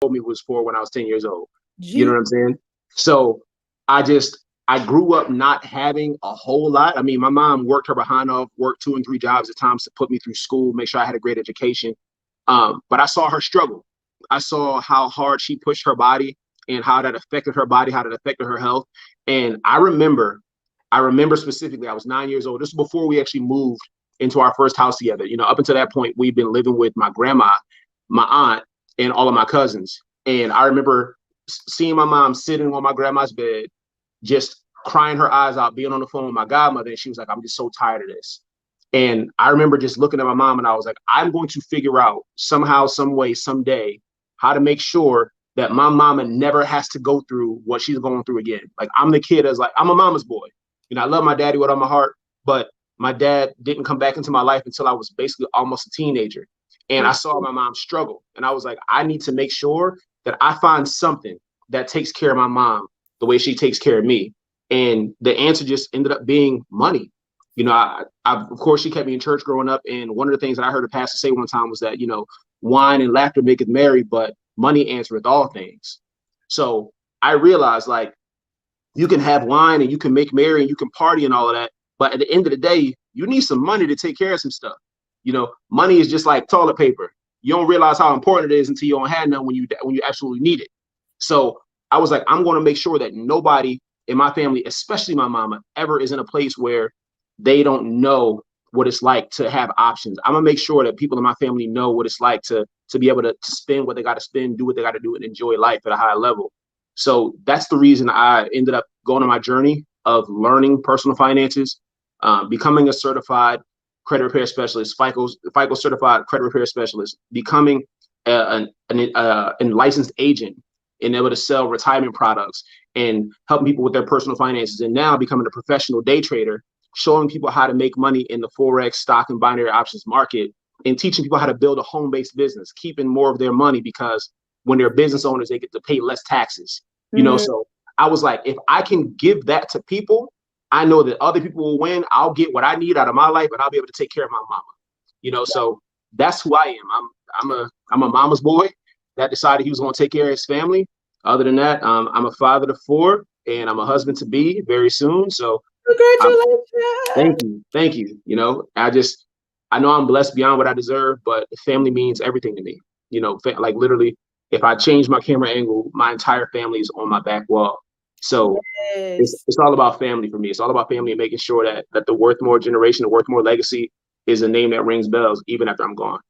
told me was for when I was 10 years old. You know Gee. what I'm saying? So I grew up not having a whole lot. I mean, my mom worked her behind off, worked 2 and 3 jobs at times to put me through school, make sure I had a great education. But I saw her struggle. I saw how hard she pushed her body and how that affected her body, how that affected her health. And I remember specifically, I was 9 years old. This was before we actually moved into our first house together. You know, up until that point, we've been living with my grandma, my aunt, and all of my cousins. And I remember seeing my mom sitting on my grandma's bed, just crying her eyes out, being on the phone with my godmother. And she was like, I'm just so tired of this. And I remember just looking at my mom and I was like, I'm going to figure out somehow, some way, someday, how to make sure that my mama never has to go through what she's going through again. Like, I'm the kid that's like, I'm a mama's boy. You know, I love my daddy with all my heart, but my dad didn't come back into my life until I was basically almost a teenager. And I saw my mom struggle. And I was like, I need to make sure that I find something that takes care of my mom the way she takes care of me. And the answer just ended up being money. You know, of course, she kept me in church growing up. And one of the things that I heard a pastor say one time was that, you know, wine and laughter maketh merry, but money answereth all things. So I realized, like, you can have wine and you can make merry and you can party and all of that. But at the end of the day, you need some money to take care of some stuff. You know, money is just like toilet paper. You don't realize how important it is until you don't have none when you absolutely need it. So I was like, I'm going to make sure that nobody in my family, especially my mama, ever is in a place where they don't know what it's like to have options. I'm gonna make sure that people in my family know what it's like to be able to spend what they got to spend, do what they got to do, and enjoy life at a high level. So that's the reason I ended up going on my journey of learning personal finances, becoming a certified credit repair specialist, FICO certified credit repair specialist, becoming a licensed agent and able to sell retirement products and helping people with their personal finances, and now becoming a professional day trader, showing people how to make money in the Forex, stock, and binary options market, and teaching people how to build a home-based business, keeping more of their money because when they're business owners, they get to pay less taxes. You know, so I was like, if I can give that to people, I know that other people will win. I'll get what I need out of my life, and I'll be able to take care of my mama. You know, so that's who I am. I'm a mama's boy that decided he was going to take care of his family. Other than that, I'm a father to 4, and I'm a husband to be very soon. So Congratulations. thank you. You know, I know I'm blessed beyond what I deserve, but family means everything to me. You know, like literally, if I change my camera angle, my entire family is on my back wall. So Yes. it's all about family for me. It's all about family and making sure that the Worthmore generation, the Worthmore legacy, is a name that rings bells even after I'm gone.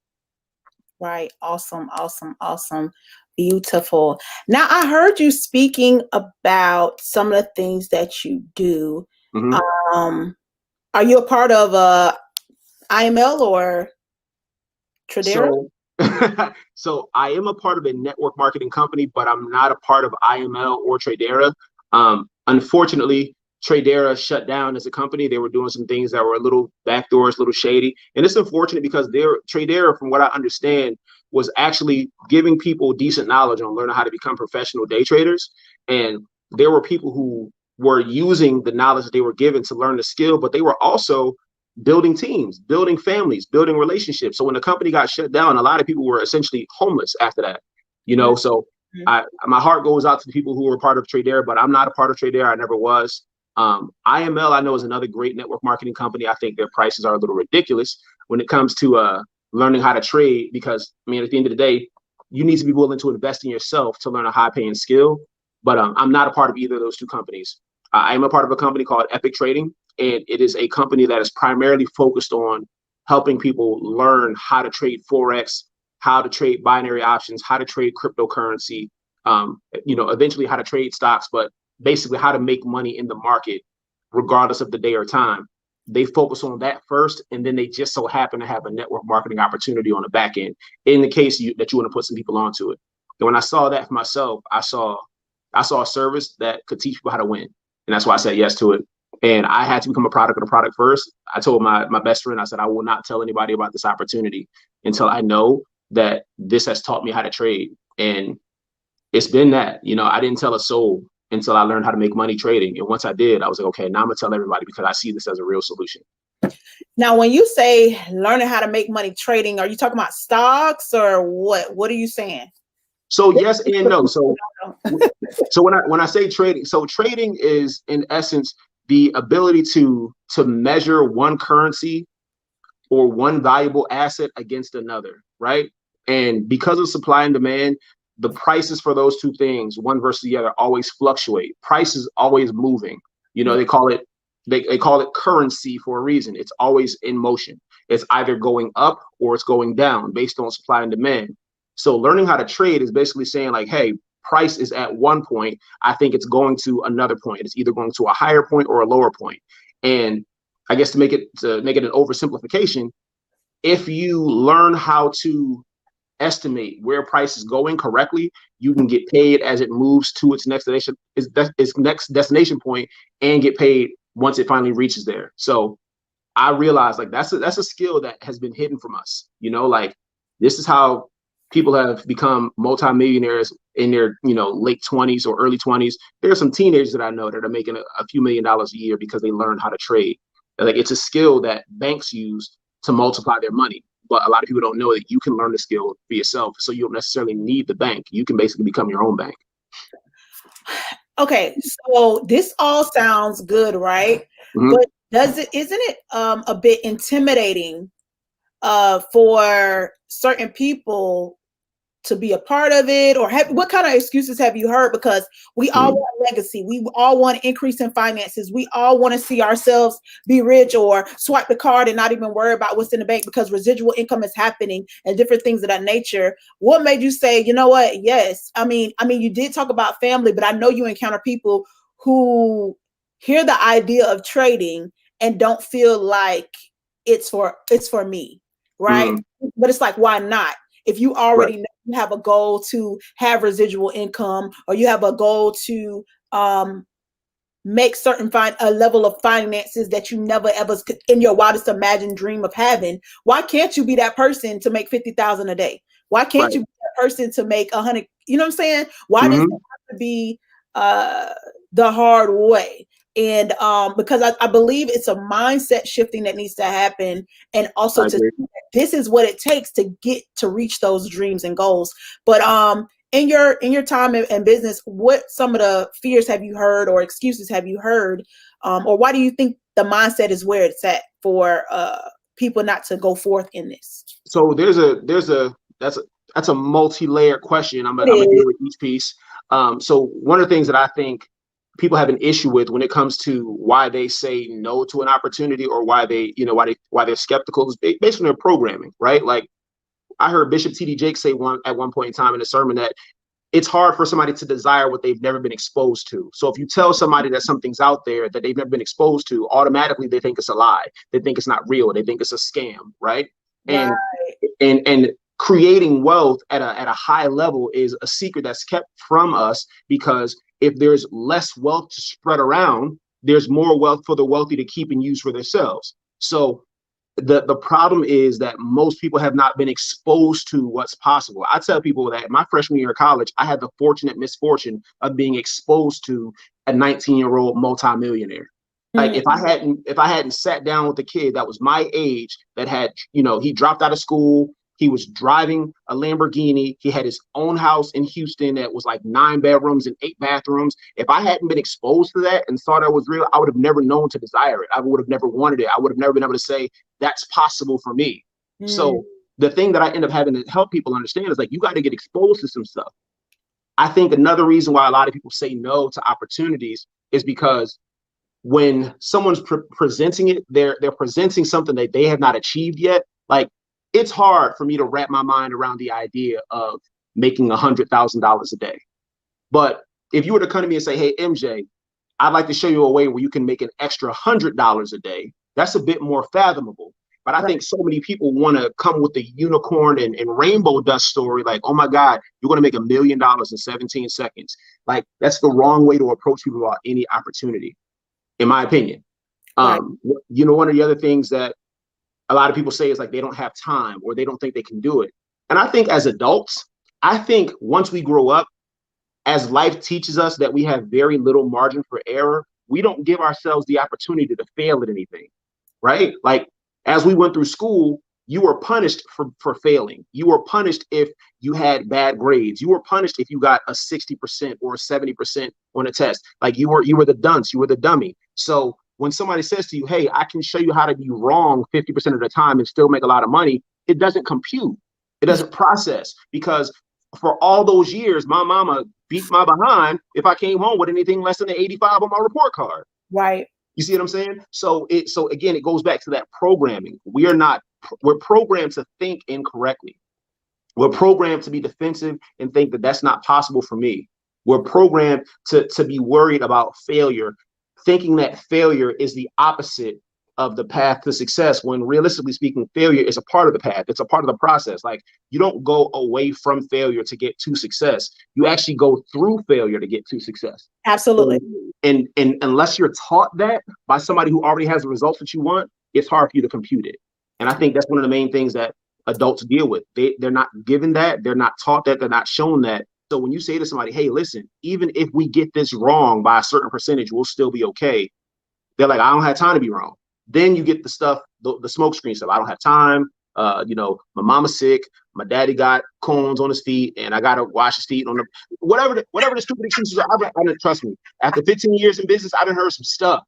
Right. Awesome. Awesome. Awesome. Beautiful. Now, I heard you speaking about some of the things that you do. Mm-hmm. Are you a part of IML or Tradera? So I am a part of a network marketing company, but I'm not a part of IML or Tradera. Unfortunately, Tradera shut down as a company. They were doing some things that were a little backdoors, a little shady. And it's unfortunate because Tradera, from what I understand, was actually giving people decent knowledge on learning how to become professional day traders. And there were people who were using the knowledge that they were given to learn the skill, but they were also building teams, building families, building relationships. So when the company got shut down, a lot of people were essentially homeless after that. You know, so my heart goes out to the people who were part of Tradera, but I'm not a part of Tradera. I never was. IML, I know, is another great network marketing company. I think their prices are a little ridiculous when it comes to learning how to trade, because I mean, at the end of the day, you need to be willing to invest in yourself to learn a high paying skill. But I'm not a part of either of those two companies. I am a part of a company called Epic Trading, and it is a company that is primarily focused on helping people learn how to trade Forex, how to trade binary options, how to trade cryptocurrency, eventually how to trade stocks, but basically how to make money in the market, regardless of the day or time. They focus on that first, and then they just so happen to have a network marketing opportunity on the back end in the case that you want to put some people onto it. And when I saw that for myself, I saw a service that could teach people how to win. And that's why I said yes to it. And I had to become a product of the product first. I told my best friend, I said, I will not tell anybody about this opportunity until I know that this has taught me how to trade. And it's been that, I didn't tell a soul until I learned how to make money trading. And once I did, I was like, okay, now I'm gonna tell everybody because I see this as a real solution. Now, when you say learning how to make money trading, are you talking about stocks or what? What are you saying? So yes and no. So when I say trading, so trading is in essence the ability to measure one currency or one valuable asset against another, right? And because of supply and demand, the prices for those two things, one versus the other, always fluctuate. Price is always moving. You know, they call it currency for a reason. It's always in motion. It's either going up or it's going down based on supply and demand. So learning how to trade is basically saying like, hey, price is at one point. I think it's going to another point. It's either going to a higher point or a lower point. And I guess to make it an oversimplification, if you learn how to estimate where price is going correctly, you can get paid as it moves to its next destination point and get paid once it finally reaches there. So I realized like that's a skill that has been hidden from us. You know, like this is how people have become multimillionaires in their late 20s or early 20s. There are some teenagers that I know that are making a few $1,000,000 a year because they learned how to trade. Like it's a skill that banks use to multiply their money. But a lot of people don't know that you can learn the skill for yourself. So you don't necessarily need the bank. You can basically become your own bank. Okay, so this all sounds good, right? Mm-hmm. But isn't it a bit intimidating for certain people to be a part of it? Or what kind of excuses have you heard? Because we all want legacy. We all want an increase in finances. We all want to see ourselves be rich or swipe the card and not even worry about what's in the bank because residual income is happening and different things of that nature. What made you say, you know what? Yes. I mean, you did talk about family, but I know you encounter people who hear the idea of trading and don't feel like it's for me, right? But it's like, why not? If you already know you have a goal to have residual income, or you have a goal to make a level of finances that you never ever in your wildest imagined dream of having, why can't you be that person to make 50,000 a day? Why can't you be that person to make 100? You know what I'm saying? Why does it have to be the hard way? And because I believe it's a mindset shifting that needs to happen, and also this is what it takes to reach those dreams and goals. But in your time in business, what some of the fears have you heard or excuses have you heard, or why do you think the mindset is where it's at for people not to go forth in this? So that's a multi-layered question. I'm gonna deal with each piece. So one of the things that I think people have an issue with when it comes to why they say no to an opportunity or why they're skeptical is based on their programming, right? Like I heard Bishop T.D. Jakes say at one point in time in a sermon that it's hard for somebody to desire what they've never been exposed to. So if you tell somebody that something's out there that they've never been exposed to, automatically they think it's a lie. They think it's not real. They think it's a scam, right? And creating wealth at a high level is a secret that's kept from us, because if there's less wealth to spread around, there's more wealth for the wealthy to keep and use for themselves. So the problem is that most people have not been exposed to what's possible. I tell people that my freshman year of college, I had the fortunate misfortune of being exposed to a 19-year-old multimillionaire. Like if I hadn't sat down with a kid that was my age, that had, he dropped out of school, he was driving a Lamborghini, he had his own house in Houston that was like 9 bedrooms and 8 bathrooms. If I hadn't been exposed to that and thought that was real, I would have never known to desire it. I would have never wanted it. I would have never been able to say that's possible for me. So the thing that I end up having to help people understand is like, you got to get exposed to some stuff. I think another reason why a lot of people say no to opportunities is because when someone's presenting it, they're presenting something that they have not achieved yet. Like, it's hard for me to wrap my mind around the idea of making $100,000 a day. But if you were to come to me and say, hey, MJ, I'd like to show you a way where you can make an extra $100 a day, that's a bit more fathomable. But I think so many people want to come with the unicorn and rainbow dust story. Like, oh my God, you're going to make $1 million in 17 seconds. Like, that's the wrong way to approach people about any opportunity, in my opinion. One of the other things that a lot of people say is like they don't have time or they don't think they can do it. And I think as adults, I think once we grow up, as life teaches us that we have very little margin for error, we don't give ourselves the opportunity to fail at anything, right? Like as we went through school, You were punished for failing. You were punished if you had bad grades. You were punished if you got a 60% or a 70% on a test. Like you were the dunce, you were the dummy. So when somebody says to you, hey, I can show you how to be wrong 50% of the time and still make a lot of money, it doesn't compute. It doesn't process, because for all those years, my mama beat my behind if I came home with anything less than an 85 on my report card. Right. You see what I'm saying? So again, it goes back to that programming. We're programmed to think incorrectly. We're programmed to be defensive and think that that's not possible for me. We're programmed to be worried about failure, thinking that failure is the opposite of the path to success, when realistically speaking, failure is a part of the path. It's a part of the process. Like, you don't go away from failure to get to success. You actually go through failure to get to success. Absolutely. And unless you're taught that by somebody who already has the results that you want, it's hard for you to compute it. And I think that's one of the main things that adults deal with. They're not given that, they're not taught that, they're not shown that. So when you say to somebody, hey, listen, even if we get this wrong by a certain percentage, we'll still be okay. They're like, I don't have time to be wrong. Then you get the stuff, the smoke screen stuff. I don't have time. My mama's sick. My daddy got cones on his feet, and I gotta wash his feet on the whatever the stupid excuses are. I didn't, trust me. After 15 years in business, I done heard some stuff.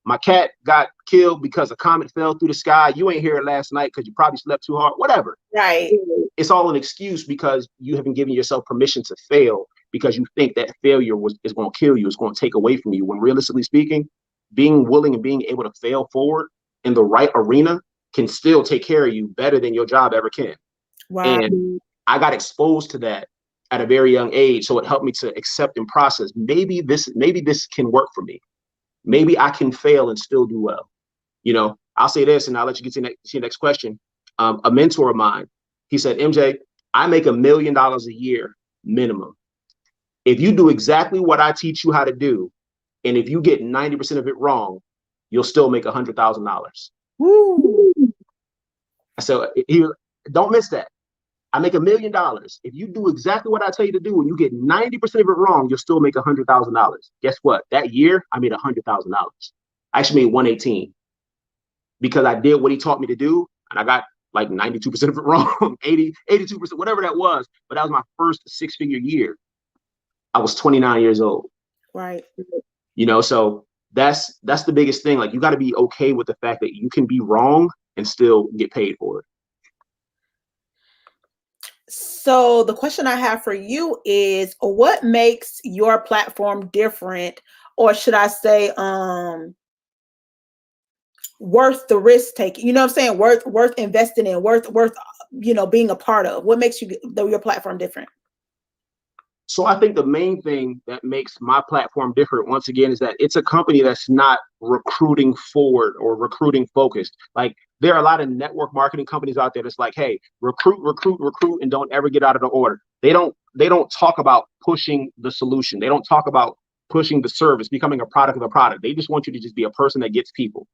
My cat got killed because a comet fell through the sky. You ain't here last night because you probably slept too hard. Whatever. Right. It's all an excuse because you haven't given yourself permission to fail, because you think that failure is going to kill you. It's going to take away from you. When realistically speaking, being willing and being able to fail forward in the right arena can still take care of you better than your job ever can. Wow. And I got exposed to that at a very young age. So it helped me to accept and process, maybe this can work for me. Maybe I can fail and still do well. I'll say this and I'll let you get to your next question. A mentor of mine, he said, MJ, I make $1 million a year minimum. If you do exactly what I teach you how to do, and if you get 90% of it wrong, you'll still make $100,000. Woo. So don't miss that. I make $1 million. If you do exactly what I tell you to do and you get 90% of it wrong, you'll still make $100,000. Guess what? That year, I made $100,000. I actually made 118 because I did what he taught me to do, and I got like 92% of it wrong, 82%, whatever that was. But that was my first 6-figure year. I was 29 years old. Right. So that's the biggest thing. Like, you got to be okay with the fact that you can be wrong and still get paid for it. So the question I have for you is, what makes your platform different, or should I say, worth the risk taking? You know what I'm saying? Worth investing in, worth being a part of. What makes your platform different? So I think the main thing that makes my platform different, once again, is that it's a company that's not recruiting forward or recruiting focused. Like, there are a lot of network marketing companies out there that's like, hey, recruit, and don't ever get out of the order. They don't talk about pushing the solution. They don't talk about pushing the service, becoming a product of the product. They just want you to just be a person that gets people.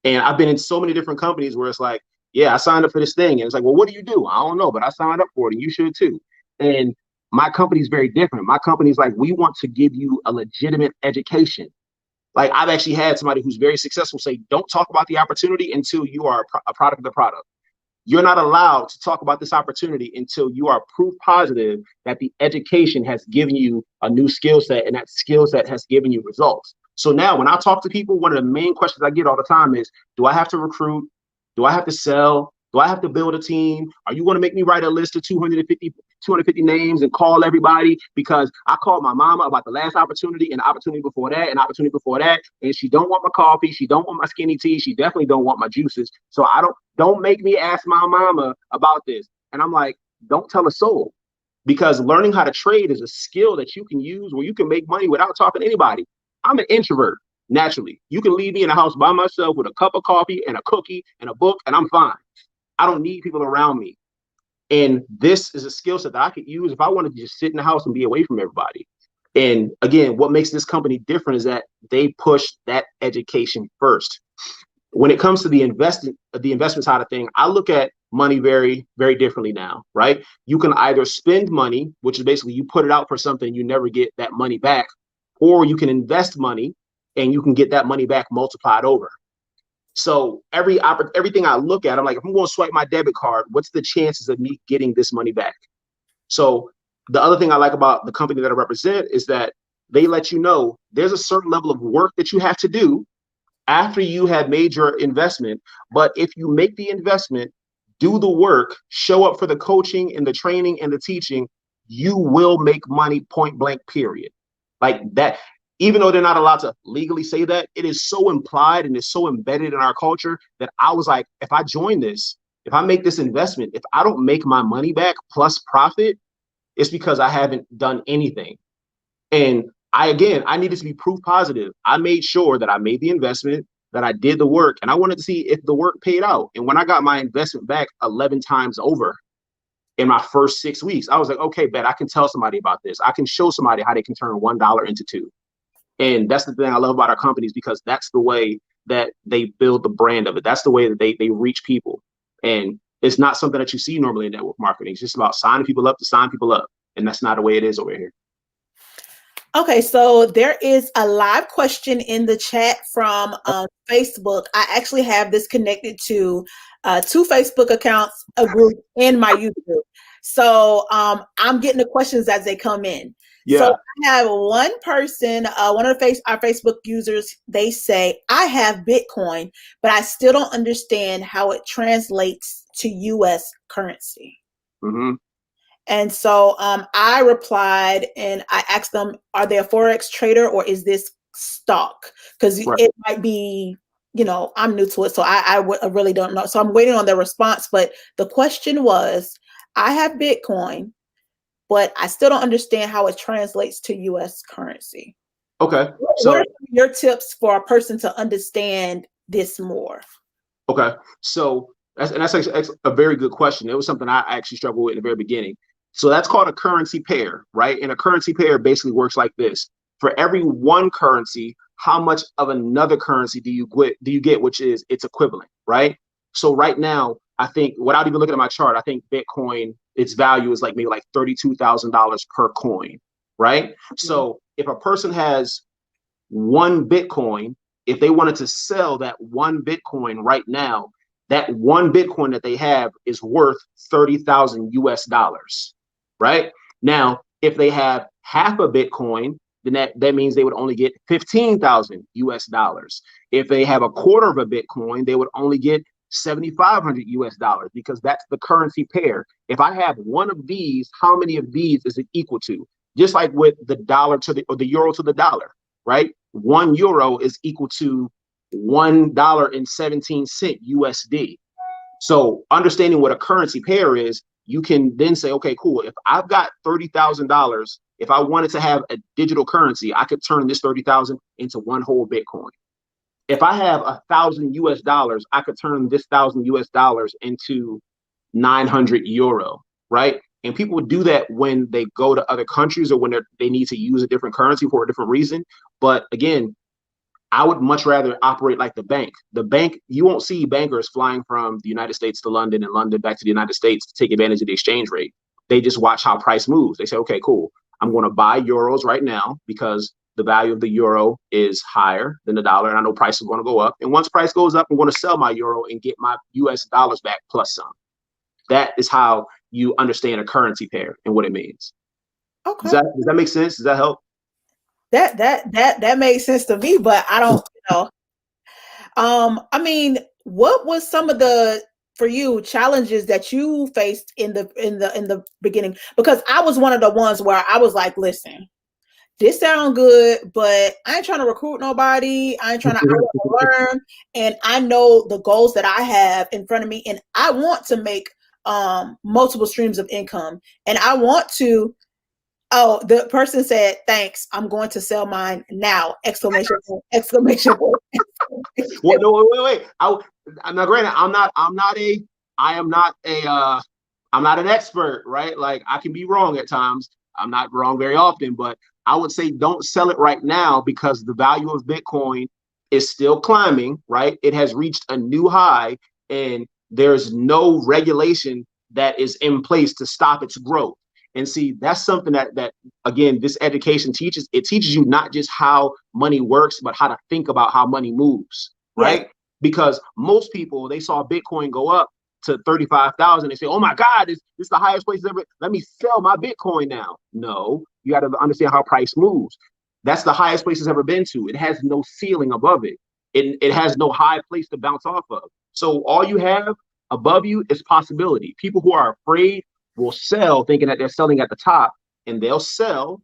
And I've been in so many different companies where it's like, yeah, I signed up for this thing. And it's like, well, what do you do? I don't know, but I signed up for it, and you should too. And my company is very different. My company is like, we want to give you a legitimate education. Like, I've actually had somebody who's very successful say, don't talk about the opportunity until you are a product of the product. You're not allowed to talk about this opportunity until you are proof positive that the education has given you a new skill set, and that skill set has given you results. So now when I talk to people, one of the main questions I get all the time is, do I have to recruit? Do I have to sell? Do I have to build a team? Are you going to make me write a list of 250 names and call everybody? Because I called my mama about the last opportunity and the opportunity before that and opportunity before that, and she don't want my coffee. She don't want my skinny tea. She definitely don't want my juices. So don't make me ask my mama about this. And I'm like, don't tell a soul, because learning how to trade is a skill that you can use where you can make money without talking to anybody. I'm an introvert. Naturally, you can leave me in the house by myself with a cup of coffee and a cookie and a book, and I'm fine. I don't need people around me. And this is a skill set that I could use if I wanted to just sit in the house and be away from everybody. And again, what makes this company different is that they push that education first. When it comes to the investment side of thing, I look at money very, very differently now, right? You can either spend money, which is basically you put it out for something, you never get that money back, or you can invest money and you can get that money back multiplied over. So everything I look at, I'm like, if I'm going to swipe my debit card, what's the chances of me getting this money back? So the other thing I like about the company that I represent is that they let you know there's a certain level of work that you have to do after you have made your investment. But if you make the investment, do the work, show up for the coaching and the training and the teaching, you will make money, point blank, period. Like that, even though they're not allowed to legally say that, it is so implied and it's so embedded in our culture that I was like, if I join this, if I make this investment, if I don't make my money back plus profit, it's because I haven't done anything. And I needed to be proof positive. I made sure that I made the investment, that I did the work, and I wanted to see if the work paid out. And when I got my investment back 11 times over in my first 6 weeks, I was like, okay, bet I can tell somebody about this. I can show somebody how they can turn $1 into two. And that's the thing I love about our companies, because that's the way that they build the brand of it. That's the way that they reach people. And it's not something that you see normally in network marketing. It's just about signing people up to sign people up. And that's not the way it is over here. Okay, so there is a live question in the chat from Facebook. I actually have this connected to two Facebook accounts, a group, and my YouTube. So I'm getting the questions as they come in. Yeah. So I have one person, one of our Facebook users, they say, I have Bitcoin, but I still don't understand how it translates to US currency. Mm-hmm. And so I replied and I asked them, are they a Forex trader or is this stock? Because Right. it might be, I'm new to it, so I really don't know. So I'm waiting on their response. But the question was, I have Bitcoin, but I still don't understand how it translates to US currency. Okay. What are your tips for a person to understand this more? Okay. So that's actually a very good question. It was something I actually struggled with in the very beginning. So that's called a currency pair, right? And a currency pair basically works like this. For every one currency, how much of another currency do you get, which is its equivalent, right? So right now, I think, without even looking at my chart, I think Bitcoin, its value is maybe $32,000 per coin, right? Mm-hmm. So if a person has one Bitcoin, if they wanted to sell that one Bitcoin right now, that one Bitcoin that they have is worth 30,000 US dollars, right? Now, if they have half a Bitcoin, then that means they would only get 15,000 US dollars. If they have a quarter of a Bitcoin, they would only get 7,500 US dollars, because that's the currency pair. If I have one of these, how many of these is it equal to? Just like with the dollar or the euro to the dollar, right? 1 euro is equal to $1.17 USD. So understanding what a currency pair is, you can then say, okay, cool. If I've got $30,000, if I wanted to have a digital currency, I could turn this 30,000 into one whole Bitcoin. If I have 1,000 US dollars, I could turn this 1,000 US dollars into 900 euro, right? And people do that when they go to other countries or when they need to use a different currency for a different reason. But again, I would much rather operate like the bank. The bank, you won't see bankers flying from the United States to London and London back to the United States to take advantage of the exchange rate. They just watch how price moves. They say, okay, cool. I'm going to buy euros right now because the value of the euro is higher than the dollar, and I know price is going to go up. And once price goes up, I'm going to sell my euro and get my US dollars back plus some. That is how you understand a currency pair and what it means. Okay. Does that make sense? Does that help? That makes sense to me, but I don't know. I mean, what was some of the, for you, challenges that you faced in the beginning? Because I was one of the ones where I was like, listen, this sounds good, but I ain't trying to recruit nobody. I ain't trying to learn. And I know the goals that I have in front of me, and I want to make multiple streams of income. And I want to, the person said, thanks, I'm going to sell mine now, exclamation point, exclamation point. Well, no, wait. I'm not, granted, I'm not an expert, right? Like, I can be wrong at times. I'm not wrong very often, but I would say don't sell it right now because the value of Bitcoin is still climbing, right? It has reached a new high and there's no regulation that is in place to stop its growth. And see, that's something that again, this education teaches. It teaches you not just how money works, but how to think about how money moves, right? because most people, they saw Bitcoin go up to 35,000. They say, oh my God, this is the highest place ever. Let me sell my Bitcoin now. No, you got to understand how price moves. That's the highest place it's ever been to. It has no ceiling above it. It has no high place to bounce off of. So all you have above you is possibility. People who are afraid will sell thinking that they're selling at the top, and they'll sell,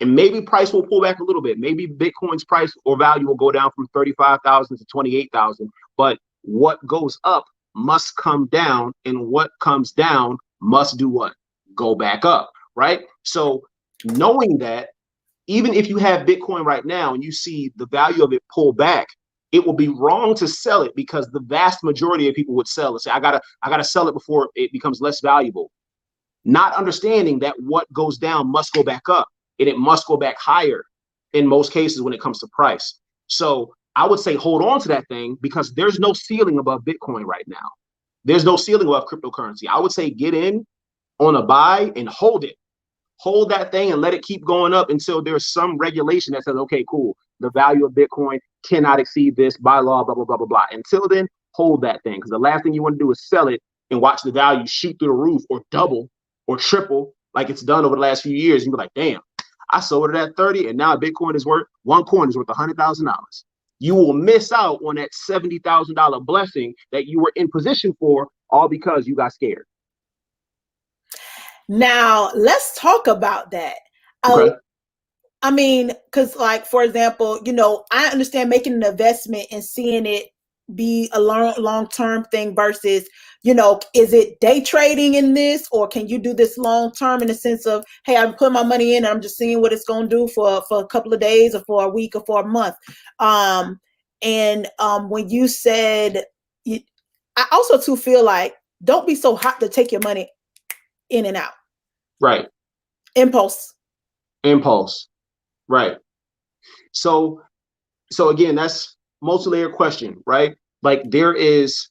and maybe price will pull back a little bit. Maybe Bitcoin's price or value will go down from 35,000 to 28,000. But what goes up must come down, and what comes down must do what? Go back up, right? So knowing that, even if you have Bitcoin right now and you see the value of it pull back, it will be wrong to sell it, because the vast majority of people would sell and say, I gotta sell it before it becomes less valuable. Not understanding that what goes down must go back up, and it must go back higher in most cases when it comes to price. So I would say hold on to that thing, because there's no ceiling above Bitcoin right now. There's no ceiling above cryptocurrency. I would say get in on a buy and hold it. Hold that thing and let it keep going up until there's some regulation that says, okay, cool, the value of Bitcoin cannot exceed this by law, blah, blah, blah, blah, blah. Until then, hold that thing, because the last thing you want to do is sell it and watch the value shoot through the roof or double or triple like it's done over the last few years. You'd be like, damn, I sold it at 30 and now Bitcoin is worth, one coin is worth $100,000. You will miss out on that $70,000 blessing that you were in position for, all because you got scared. Now, let's talk about that. Okay. I mean, because like, for example, I understand making an investment and seeing it be a long-term thing versus, is it day trading in this, or can you do this long-term in the sense of, hey, I'm putting my money in and I'm just seeing what it's going to do for a couple of days or for a week or for a month. When you said, I also too feel like, don't be so hot to take your money in and out. Right. Impulse. Right. So again, that's multi-layered question, right? Like there's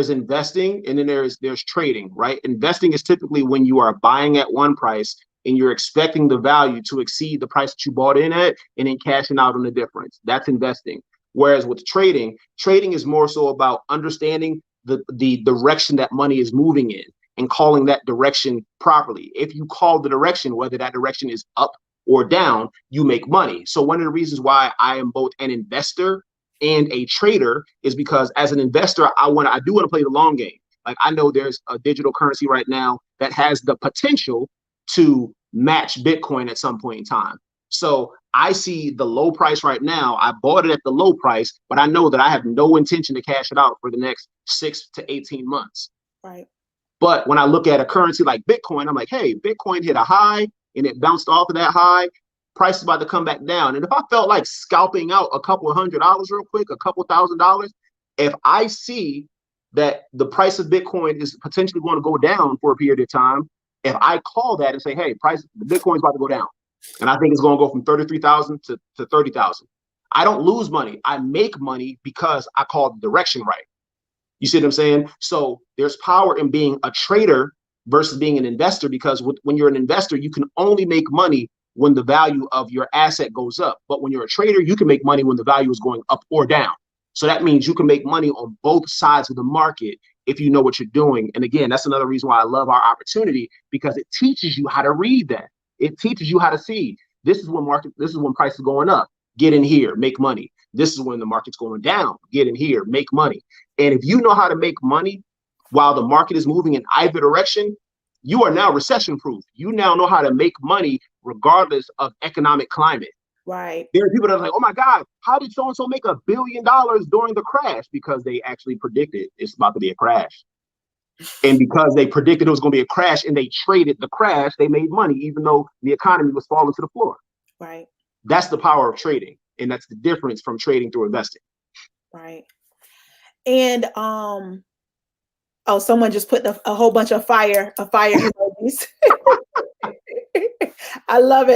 investing, and then there's trading, right? Investing is typically when you are buying at one price and you're expecting the value to exceed the price that you bought in at, and then cashing out on the difference. That's investing. Whereas with trading is more so about understanding the direction that money is moving in and calling that direction properly. If you call the direction, whether that direction is up or down, you make money. So one of the reasons why I am both an investor and a trader is because as an investor, I do want to play the long game. Like I know there's a digital currency right now that has the potential to match Bitcoin at some point in time. So I see the low price right now. I bought it at the low price, but I know that I have no intention to cash it out for the next 6 to 18 months. Right. But when I look at a currency like Bitcoin, I'm like, hey, Bitcoin hit a high and it bounced off of that high. Price is about to come back down. And if I felt like scalping out a couple $100 real quick, a couple $1,000, if I see that the price of Bitcoin is potentially going to go down for a period of time, if I call that and say, hey, the Bitcoin's about to go down, and I think it's going to go from 33,000 to 30,000, I don't lose money. I make money because I call the direction right. You see what I'm saying? So there's power in being a trader versus being an investor, because when you're an investor, you can only make money when the value of your asset goes up. But when you're a trader, you can make money when the value is going up or down. So that means you can make money on both sides of the market if you know what you're doing. And again, that's another reason why I love our opportunity, because it teaches you how to read that. It teaches you how to see this is when price is going up. Get in here, make money. This is when the market's going down. Get in here, make money. And if you know how to make money while the market is moving in either direction, you are now recession proof. You now know how to make money regardless of economic climate. Right. There are people that are like, oh my God, how did so-and-so make $1 billion during the crash? Because they actually predicted it's about to be a crash. And because they predicted it was going to be a crash and they traded the crash, they made money, even though the economy was falling to the floor. Right. That's the power of trading. And that's the difference from trading through investing. Right. And someone just put a whole bunch of fire emojis. I love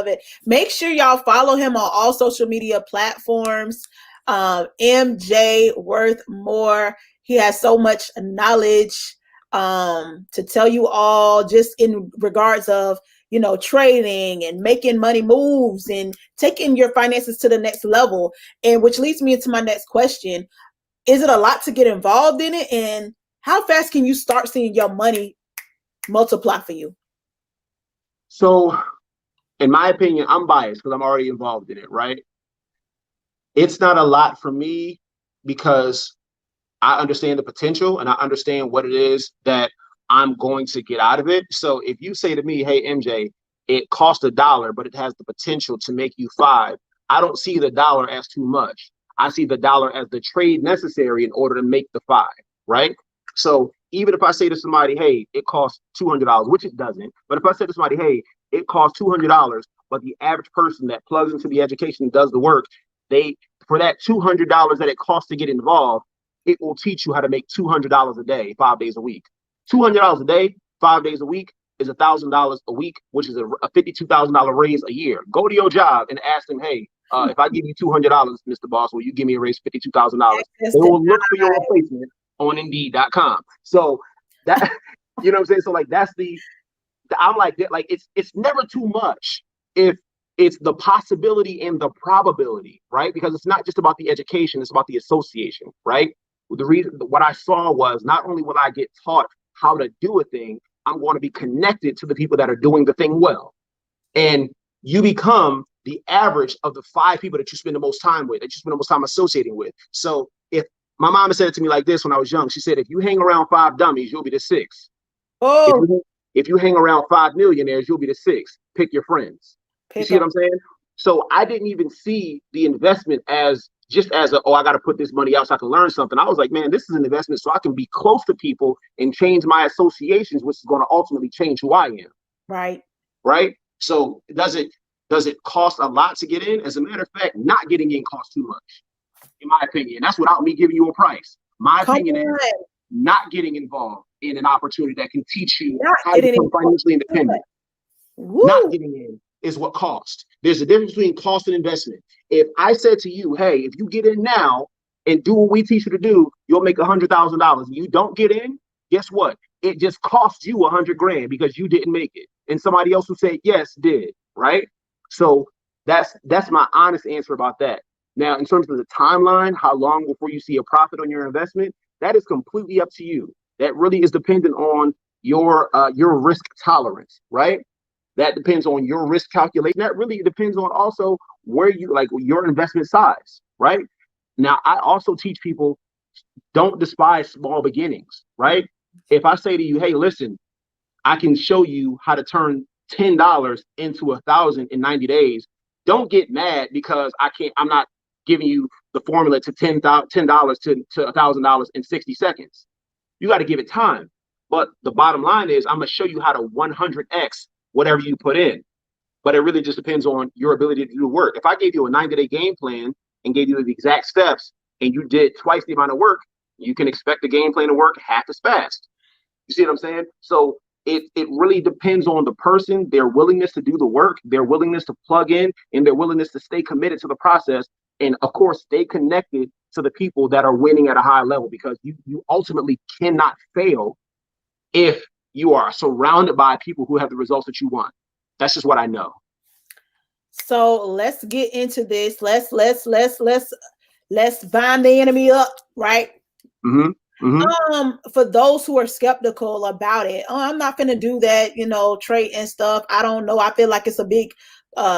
it. Make sure y'all follow him on all social media platforms. MJ Worth More. He has so much knowledge to tell you all, just in regards of trading and making money moves and taking your finances to the next level. And which leads me into my next question. Is it a lot to get involved in it? And how fast can you start seeing your money multiply for you? So, in my opinion, I'm biased because I'm already involved in it, right? It's not a lot for me because I understand the potential and I understand what it is that I'm going to get out of it. So if you say to me, hey, MJ, it cost $1, but it has the potential to make you 5, I don't see the dollar as too much. I see the dollar as the trade necessary in order to make the 5, right? So even if I say to somebody, hey, it costs $200, which it doesn't, but if I say to somebody, hey, it costs $200, but the average person that plugs into the education and does the work, for that $200 that it costs to get involved, it will teach you how to make $200 a day, 5 days a week. $200 a day, 5 days a week is $1,000 a week, which is a $52,000 raise a year. Go to your job and ask them, hey, if I give you $200, Mr. Boss, will you give me a raise $52,000? They will look for your replacement on Indeed.com. So that, you know what I'm saying? So like I'm like that. Like it's never too much if it's the possibility and the probability, right? Because it's not just about the education, it's about the association, right? The reason what I saw was not only will I get taught how to do a thing, I'm going to be connected to the people that are doing the thing well. And you become the average of the 5 people that you spend the most time with, that you spend the most time associating with. So if my mama said it to me like this when I was young, she said, if you hang around 5 dummies, you'll be the 6th. Oh, if you hang around 5 millionaires, you'll be the 6th. Pick your friends. You see what I'm saying? So I didn't even see the investment as just as I got to put this money out so I can learn something. I was like, man, this is an investment so I can be close to people and change my associations, which is going to ultimately change who I am. Right. Right. So does it cost a lot to get in? As a matter of fact, not getting in costs too much, in my opinion. That's without me giving you a price. My opinion is not getting involved in an opportunity that can teach you how to become financially independent. Not getting in is what cost. There's a difference between cost and investment. If I said to you, hey, if you get in now and do what we teach you to do, you'll make $100,000. You don't get in, guess what? It just cost you $100,000 because you didn't make it. And somebody else who said yes did, right? So that's my honest answer about that. Now, in terms of the timeline, how long before you see a profit on your investment, that is completely up to you. That really is dependent on your risk tolerance, right? That depends on your risk calculation. That really depends on also where you like your investment size, right? Now, I also teach people don't despise small beginnings, right? If I say to you, hey, listen, I can show you how to turn $10 into $1,000 in 90 days. Don't get mad because I'm not giving you the formula to $10 to $1,000 in 60 seconds. You got to give it time. But the bottom line is I'm going to show you how to 100x whatever you put in. But it really just depends on your ability to do work. If I gave you a 90-day game plan and gave you the exact steps and you did twice the amount of work, you can expect the game plan to work half as fast. You see what I'm saying? So it really depends on the person, their willingness to do the work, their willingness to plug in, and their willingness to stay committed to the process. And of course, stay connected to the people that are winning at a high level, because you ultimately cannot fail if you are surrounded by people who have the results that you want. That's just what I know. So let's get into this. Let's bind the enemy up, right? Mm-hmm. Mm-hmm. For those who are skeptical about it, I'm not going to do that, trade and stuff. I don't know. I feel like it's a big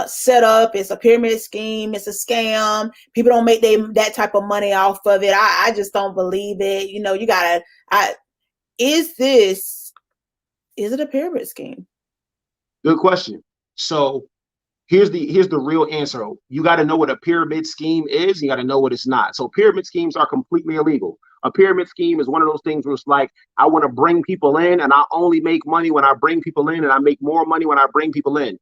setup. It's a pyramid scheme. It's a scam. People don't make that type of money off of it. I just don't believe it. You gotta. Is it a pyramid scheme? Good question. So here's the real answer. You got to know what a pyramid scheme is. You got to know what it's not. So pyramid schemes are completely illegal. A pyramid scheme is one of those things where it's like, I want to bring people in and I only make money when I bring people in, and I make more money when I bring people in.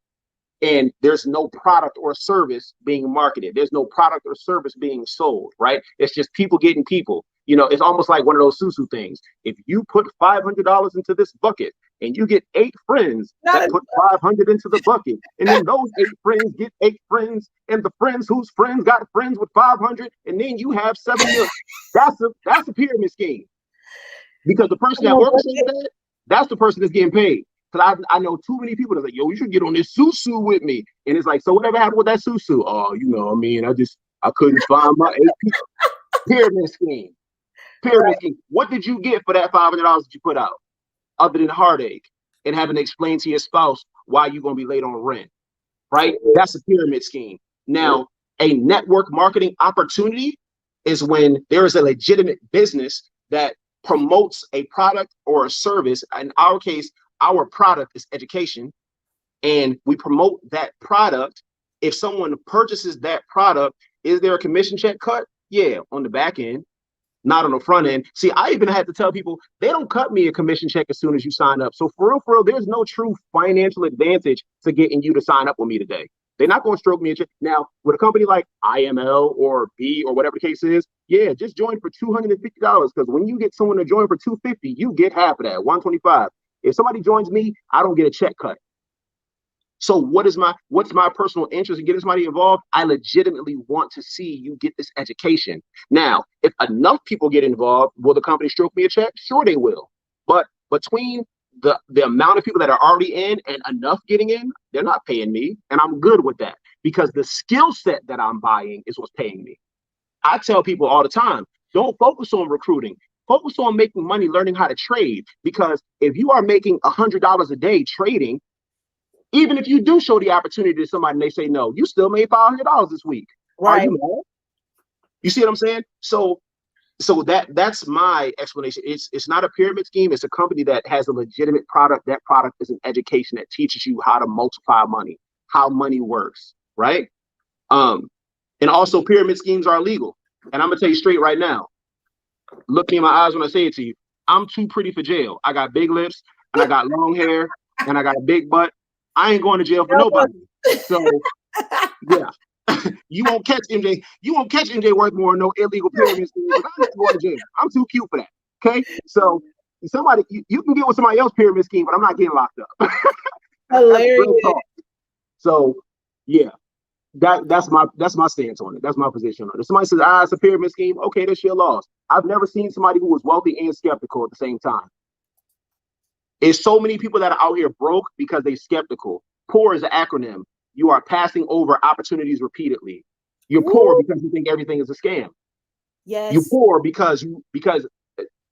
And there's no product or service being marketed. There's no product or service being sold, right? It's just people getting people. It's almost like one of those Susu things. If you put $500 into this bucket and you get 8 friends that put 500 into the bucket, and then those 8 friends get 8 friends, and the friends whose friends got friends with 500, and then you have 7 million. That's a pyramid scheme, because the person that orchestrated that's the person that's getting paid. Because I know too many people that's like, yo, you should get on this susu with me. And it's like, so whatever happened with that susu? Oh, I mean, I couldn't find my AP. Pyramid scheme. Pyramid Right. scheme. What did you get for that $500 that you put out? Other than heartache and having to explain to your spouse why you're going to be late on rent, right? That's a pyramid scheme. Now, a network marketing opportunity is when there is a legitimate business that promotes a product or a service. In our case, our product is education, and we promote that product. If someone purchases that product, is there a commission check cut? Yeah, on the back end, not on the front end. See, I even had to tell people they don't cut me a commission check as soon as you sign up. So for real, there's no true financial advantage to getting you to sign up with me today. They're not going to stroke me a check. Now, with a company like IML or B or whatever the case is, yeah, just join for $250 because when you get someone to join for $250, you get half of that, $125. If somebody joins me, I don't get a check cut. So what's my personal interest in getting somebody involved? I legitimately want to see you get this education. Now, if enough people get involved, will the company stroke me a check? Sure, they will. But between the amount of people that are already in and enough getting in, they're not paying me. And I'm good with that because the skill set that I'm buying is what's paying me. I tell people all the time, don't focus on recruiting. Focus on making money, learning how to trade. Because if you are making $100 a day trading, even if you do show the opportunity to somebody and they say no, you still made $500 this week. Right. Are you mad? You see what I'm saying? So that's my explanation. It's not a pyramid scheme. It's a company that has a legitimate product. That product is an education that teaches you how to multiply money, how money works, right? And also pyramid schemes are illegal. And I'm gonna tell you straight right now. Look me in my eyes when I say it to you. I'm too pretty for jail. I got big lips and I got long hair and I got a big butt. I ain't going to jail for nobody. So yeah, you won't catch MJ. You won't catch MJ Worthmore no illegal pyramid scheme. But I'm not going to jail. I'm too cute for that. Okay, so somebody you can get with somebody else's pyramid scheme, but I'm not getting locked up. Hilarious. So yeah, that's my stance on it. That's my position on it. If somebody says it's a pyramid scheme, okay, that's your loss. I've never seen somebody who was wealthy and skeptical at the same time. It's so many people that are out here broke because they're skeptical. Poor is an acronym. You are passing over opportunities repeatedly. You're poor because you think everything is a scam. Yes. You're poor because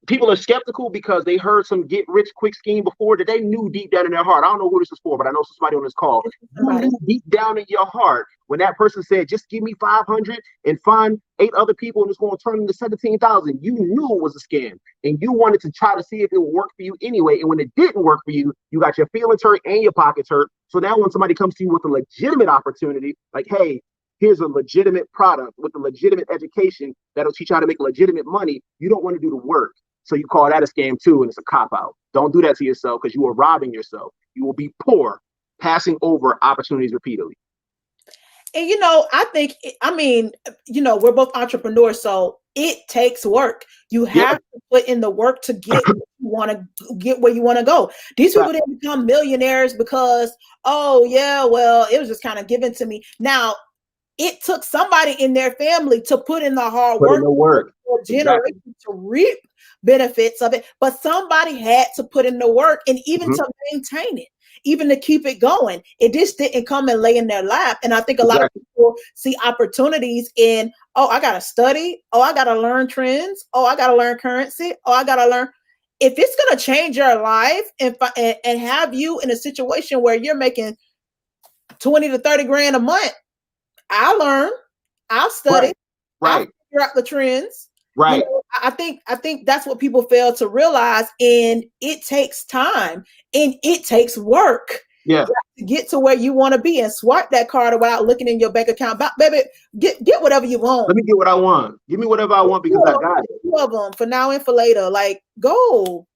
people are skeptical because they heard some get rich quick scheme before that they knew deep down in their heart. I don't know who this is for, but I know somebody on this call. You knew deep down in your heart when that person said, just give me 500 and find 8 other people and it's going to turn into 17,000. You knew it was a scam and you wanted to try to see if it would work for you anyway. And when it didn't work for you, you got your feelings hurt and your pockets hurt. So now when somebody comes to you with a legitimate opportunity, like, hey, here's a legitimate product with a legitimate education that'll teach you how to make legitimate money, you don't want to do the work. So you call that a scam too, and it's a cop-out. Don't do that to yourself because you are robbing yourself. You will be poor, passing over opportunities repeatedly. And I think, we're both entrepreneurs, so it takes work. You have to put in the work to get where you want to go. These people didn't become millionaires because, it was just kind of given to me. Now, it took somebody in their family to put in the hard work for generations to reap benefits of it. But somebody had to put in the work and even to maintain it, even to keep it going. It just didn't come and lay in their lap. And I think a lot of people see opportunities in, I got to study. I got to learn trends. I got to learn currency. I got to learn. If it's going to change your life and have you in a situation where you're making 20 to 30 grand a month, I'll learn, I'll study, I'll figure out the trends. Right. I think that's what people fail to realize. And it takes time and it takes work. Yeah. To get to where you want to be and swipe that card without looking in your bank account. Baby, get whatever you want. Let me get what I want. Give me whatever I want because I got it. 2 of them for now and for later. Like, go.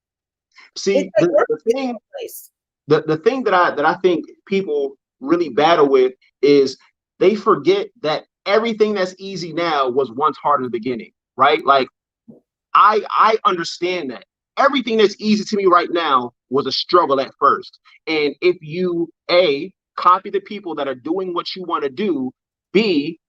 See, the thing that I think people really battle with is they forget that everything that's easy now was once hard in the beginning, right? Like, I understand that. Everything that's easy to me right now was a struggle at first. And if you, A, copy the people that are doing what you want to do, B,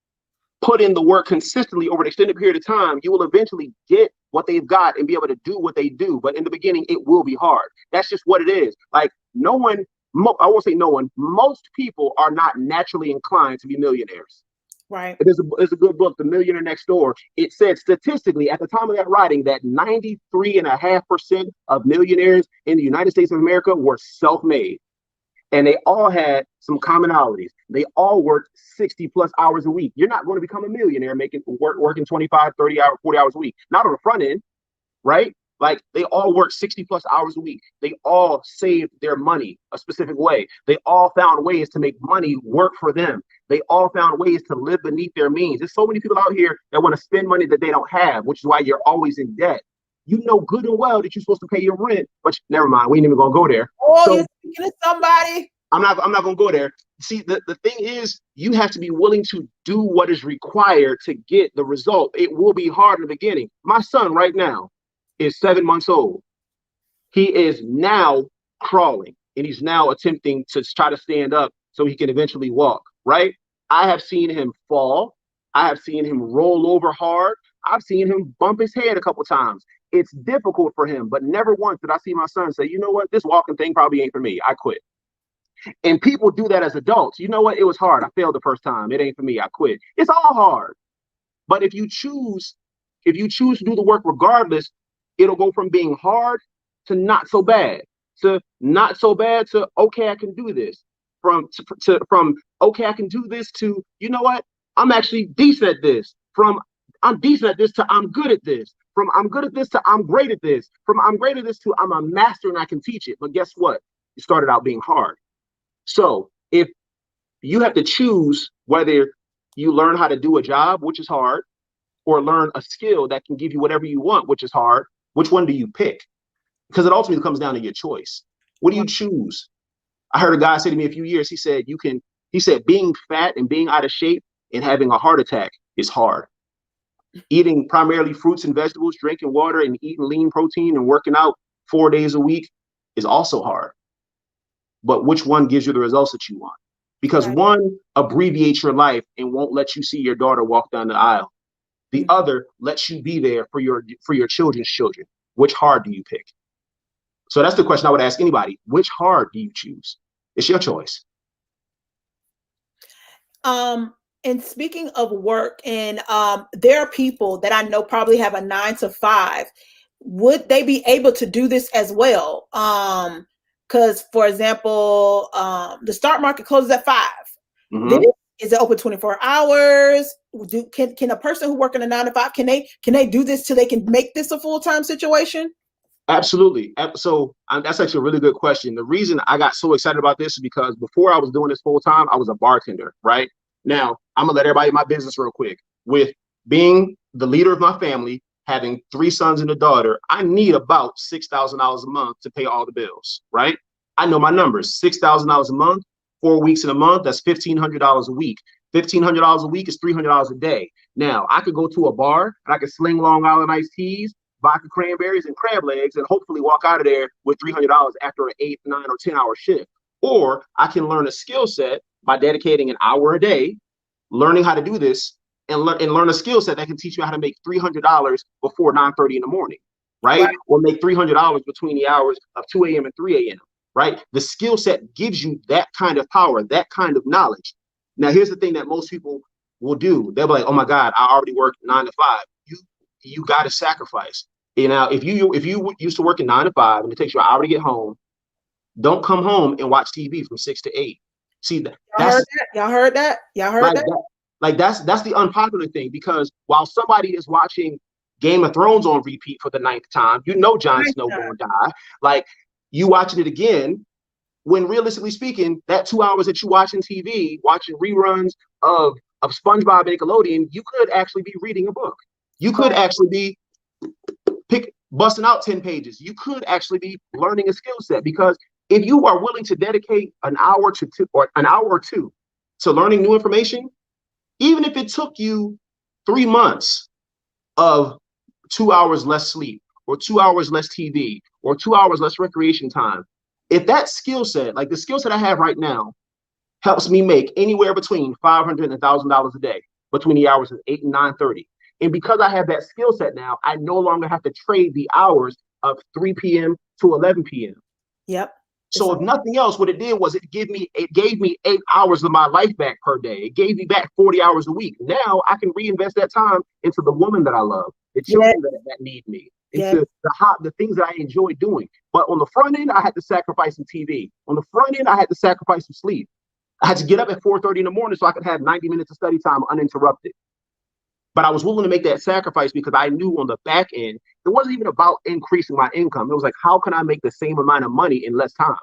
put in the work consistently over an extended period of time, you will eventually get what they've got and be able to do what they do. But in the beginning, it will be hard. That's just what it is. Like no one, I won't say no one, most people are not naturally inclined to be millionaires. Right. There's a good book, The Millionaire Next Door. It said statistically at the time of that writing that 93.5% of millionaires in the United States of America were self-made. And they all had some commonalities. They all worked 60 plus hours a week. You're not going to become a millionaire working 25, 30 hours, 40 hours a week. Not on the front end, right? Like they all worked 60 plus hours a week. They all saved their money a specific way. They all found ways to make money work for them. They all found ways to live beneath their means. There's so many people out here that want to spend money that they don't have, which is why you're always in debt. You know good and well that you're supposed to pay your rent, but never mind. We ain't even gonna go there. Oh, so, you're speaking to somebody. I'm not gonna go there. See, the thing is, you have to be willing to do what is required to get the result. It will be hard in the beginning. My son right now is 7 months old. He is now crawling and he's now attempting to try to stand up so he can eventually walk, right? I have seen him fall. I have seen him roll over hard. I've seen him bump his head a couple times. It's difficult for him, but never once did I see my son say, you know what, this walking thing probably ain't for me. I quit. And people do that as adults. You know what? It was hard. I failed the first time. It ain't for me. I quit. It's all hard. But if you choose to do the work regardless, it'll go from being hard to not so bad, to not so bad to okay, I can do this. From okay, I can do this to, you know what? I'm actually decent at this. From I'm decent at this to I'm good at this. From I'm good at this to I'm great at this. From I'm great at this to I'm a master and I can teach it. But guess what? It started out being hard. So if you have to choose whether you learn how to do a job, which is hard, or learn a skill that can give you whatever you want, which is hard, which one do you pick? Because it ultimately comes down to your choice. What do you choose? I heard a guy say to me a few years, he said, being fat and being out of shape and having a heart attack is hard. Eating primarily fruits and vegetables, drinking water and eating lean protein and working out 4 days a week is also hard. But which one gives you the results that you want? Because one abbreviates your life and won't let you see your daughter walk down the aisle. The other lets you be there for your children's children. Which hard do you pick? So that's the question I would ask anybody. Which hard do you choose? It's your choice. And speaking of work, and there are people that I know probably have a 9 to 5. Would they be able to do this as well? Because, for example, the stock market closes at 5. Mm-hmm. Is it open 24 hours? Can a person who works in a 9 to 5, can they do this till they can make this a full-time situation? Absolutely. So that's actually a really good question. The reason I got so excited about this is because before I was doing this full-time, I was a bartender, right? Now, I'm going to let everybody in my business real quick. With being the leader of my family, having 3 sons and a daughter, I need about $6,000 a month to pay all the bills, right? I know my numbers, $6,000 a month, 4 weeks in a month, that's $1,500 a week. $1,500 a week is $300 a day. Now, I could go to a bar and I could sling Long Island iced teas, vodka cranberries and crab legs, and hopefully walk out of there with $300 after an 8, 9, or 10-hour shift. Or I can learn a skill set by dedicating an hour a day, learning how to do this, and learn a skill set that can teach you how to make $300 before 9:30 in the morning, right? Or make $300 between the hours of 2 a.m. and 3 a.m., right? The skill set gives you that kind of power, that kind of knowledge. Now, here's the thing that most people will do. They'll be like, oh my God, I already work 9 to 5. You got to sacrifice. You know, if you used to work 9 to 5 and it takes you an hour to get home, don't come home and watch TV from 6 to 8. See, y'all heard that? Like that's the unpopular thing, because while somebody is watching Game of Thrones on repeat for the 9th time, you know Jon Snow gonna die. Like you watching it again, when realistically speaking, that 2 hours that you watching TV, watching reruns of SpongeBob and Nickelodeon, you could actually be reading a book. You could actually be busting out 10 pages. You could actually be learning a skill set, because if you are willing to dedicate an hour or two to learning new information, even if it took you 3 months of 2 hours less sleep, or 2 hours less TV, or 2 hours less recreation time, if that skill set, like the skill set I have right now, helps me make anywhere between $500 and $1,000 a day, between the hours of 8 and 9:30. And because I have that skill set now, I no longer have to trade the hours of 3 p.m. to 11 p.m. Yep. So if nothing else, what it did was it gave me 8 hours of my life back per day. It gave me back 40 hours a week. Now I can reinvest that time into the woman that I love, the children that need me, into the things that I enjoy doing. But on the front end, I had to sacrifice some TV. On the front end, I had to sacrifice some sleep. I had to get up at 4:30 in the morning so I could have 90 minutes of study time uninterrupted. But I was willing to make that sacrifice because I knew on the back end, it wasn't even about increasing my income. It was like, how can I make the same amount of money in less time?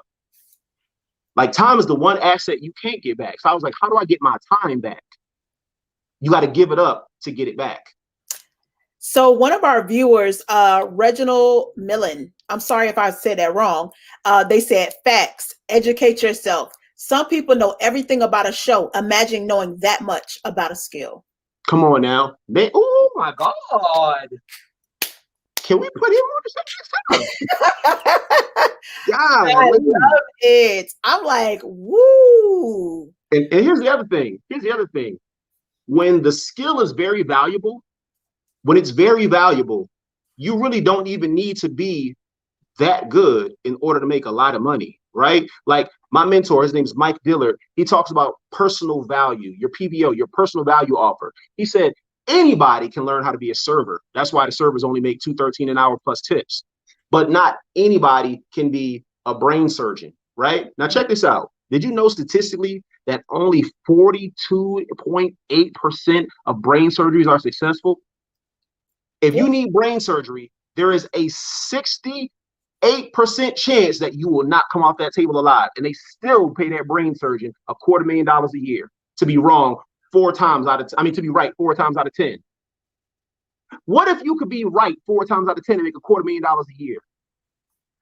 Like, time is the one asset you can't get back. So I was like, how do I get my time back? You got to give it up to get it back. So one of our viewers, Reginald Millen, I'm sorry if I said that wrong. They said, facts, educate yourself. Some people know everything about a show. Imagine knowing that much about a skill. Come on now. Oh my God. Can we put him on the subject? I love it. I'm like, woo. And here's the other thing. When the skill is very valuable, you really don't even need to be that good in order to make a lot of money, right? Like my mentor, his name is Mike Dillard. He talks about personal value, your PVO, your personal value offer. He said, anybody can learn how to be a server. That's why the servers only make $2.13 an hour plus tips. But not anybody can be a brain surgeon, right? Now check this out. Did you know statistically that only 42.8% of brain surgeries are successful? If you need brain surgery, there is a 68% chance that you will not come off that table alive. And they still pay that brain surgeon $250,000 a year to be wrong to be right 4 times out of 10. What if you could be right 4 times out of 10 and make $250,000 a year?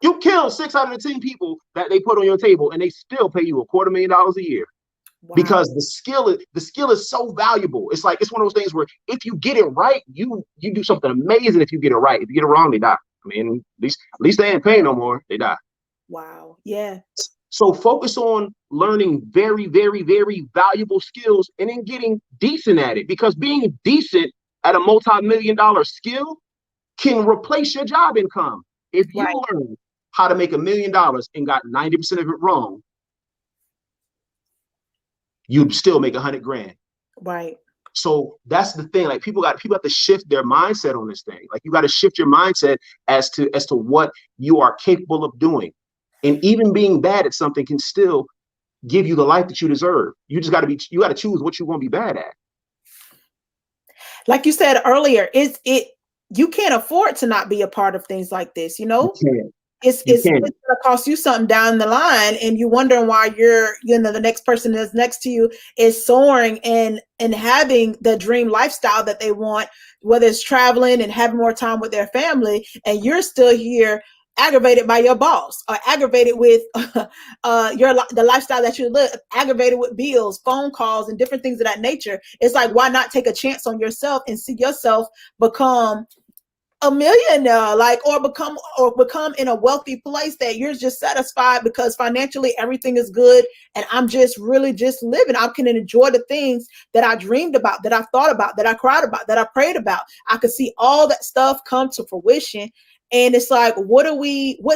You kill 6 out of the 10 people that they put on your table, and they still pay you $250,000 a year. Wow. Because the skill is so valuable. It's like, it's one of those things where if you get it right, you do something amazing. If you get it right, if you get it wrong, they die. I mean, at least they ain't paying no more. They die. Wow. Yeah. So focus on learning very, very, very valuable skills and then getting decent at it, because being decent at a multi-million-dollar skill can replace your job income. If you learn how to make $1 million and got 90% of it wrong, you'd still make $100,000. Right. So that's the thing. Like people have to shift their mindset on this thing. Like you got to shift your mindset as to what you are capable of doing. And even being bad at something can still give you the life that you deserve. You got to choose what you want to be bad at. Like you said earlier, you can't afford to not be a part of things like this, you know? It's going to cost you something down the line, and you're wondering why the next person that's next to you is soaring and having the dream lifestyle that they want, whether it's traveling and having more time with their family, and you're still here aggravated by your boss, or aggravated with the lifestyle that you live, aggravated with bills, phone calls, and different things of that nature. It's like, why not take a chance on yourself and see yourself become a millionaire, or become in a wealthy place that you're just satisfied because financially everything is good, and I'm just really just living. I can enjoy the things that I dreamed about, that I thought about, that I cried about, that I prayed about. I could see all that stuff come to fruition. And it's like, what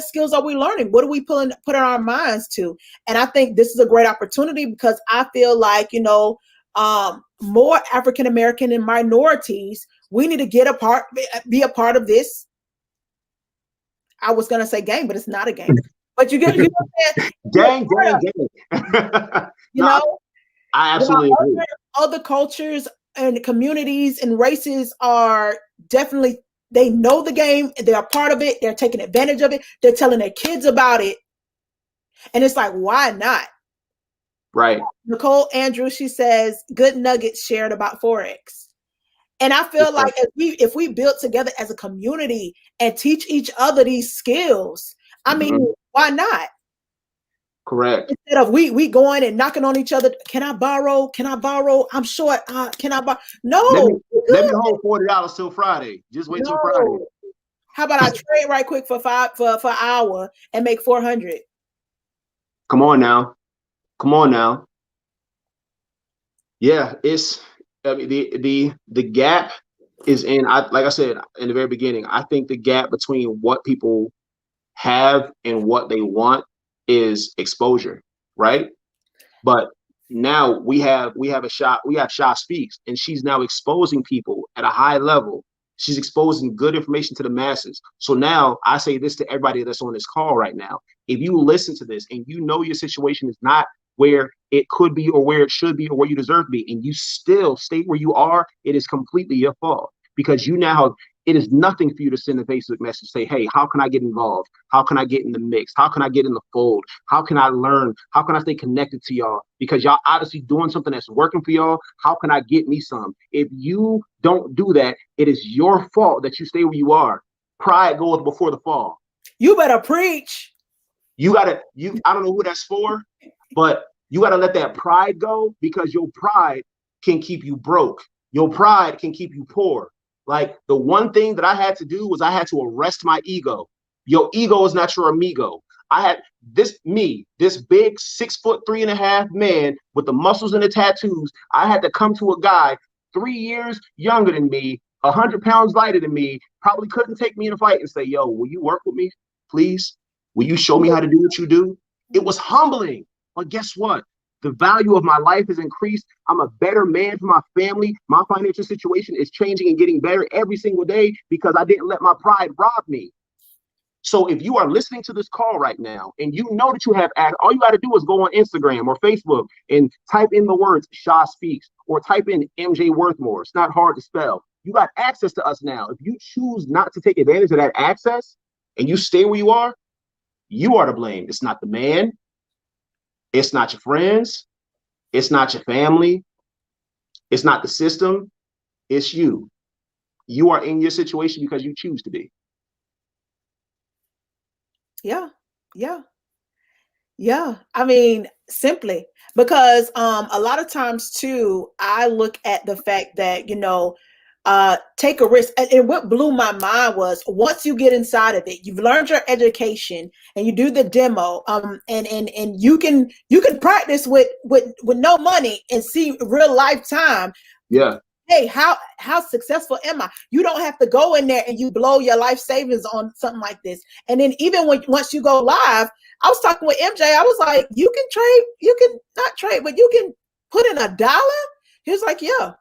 skills are we learning? What are we put our minds to? And I think this is a great opportunity, because I feel like, more African American and minorities, we need to be a part of this. I was going to say game, but it's not a game. But you know what I'm saying? Gang. I absolutely agree. Other cultures and communities and races are definitely, they know the game, they're a part of it, they're taking advantage of it, they're telling their kids about it. And it's like, why not? Right. Nicole Andrews, she says, good nuggets shared about Forex. And I feel like if we build together as a community and teach each other these skills, I mean, why not? Correct. Instead of we going and knocking on each other, can I borrow? I'm short. Can I borrow? No. Let me hold $40 till Friday. Just wait till Friday. How about I trade right quick for an hour and make 400? Come on now. Yeah, it's I mean, the gap is in, like I said in the very beginning, I think the gap between what people have and what they want is exposure, right? But now we have Sha Speaks, and she's now exposing people at a high level. She's exposing good information to the masses. So now I say this to everybody that's on this call right now. If you listen to this and you know your situation is not where it could be or where it should be or where you deserve to be, and you still stay where you are, it is completely your fault, because you now, it is nothing for you to send a Facebook message, say, hey, how can I get involved? How can I get in the mix? How can I get in the fold? How can I learn? How can I stay connected to y'all? Because y'all obviously doing something that's working for y'all. How can I get me some? If you don't do that, it is your fault that you stay where you are. Pride goes before the fall. You better preach. I don't know who that's for, but you gotta let that pride go, because your pride can keep you broke. Your pride can keep you poor. Like, the one thing that I had to do was I had to arrest my ego. Your ego is not your amigo. I had this big 6'3.5" man with the muscles and the tattoos. I had to come to a guy 3 years younger than me, 100 pounds lighter than me, probably couldn't take me in a fight, and say, yo, will you work with me, please? Will you show me how to do what you do? It was humbling. But guess what? The value of my life has increased. I'm a better man for my family. My financial situation is changing and getting better every single day because I didn't let my pride rob me. So if you are listening to this call right now and you know that you have access, all you got to do is go on Instagram or Facebook and type in the words Sha Speaks, or type in MJ Worthmore. It's not hard to spell. You got access to us now. If you choose not to take advantage of that access and you stay where you are to blame. It's not the man. It's not your friends. It's not your family. It's not the system. It's you. You are in your situation because you choose to be. Yeah. Yeah. Yeah. I mean, simply because a lot of times too, I look at the fact that, take a risk. And what blew my mind was, once you get inside of it, you've learned your education and you do the demo, and you can practice with no money and see real lifetime. Yeah. Hey, how successful am I? You don't have to go in there and you blow your life savings on something like this. And then even once you go live, I was talking with MJ. I was like, you can not trade, but you can put in $1. He was like, yeah.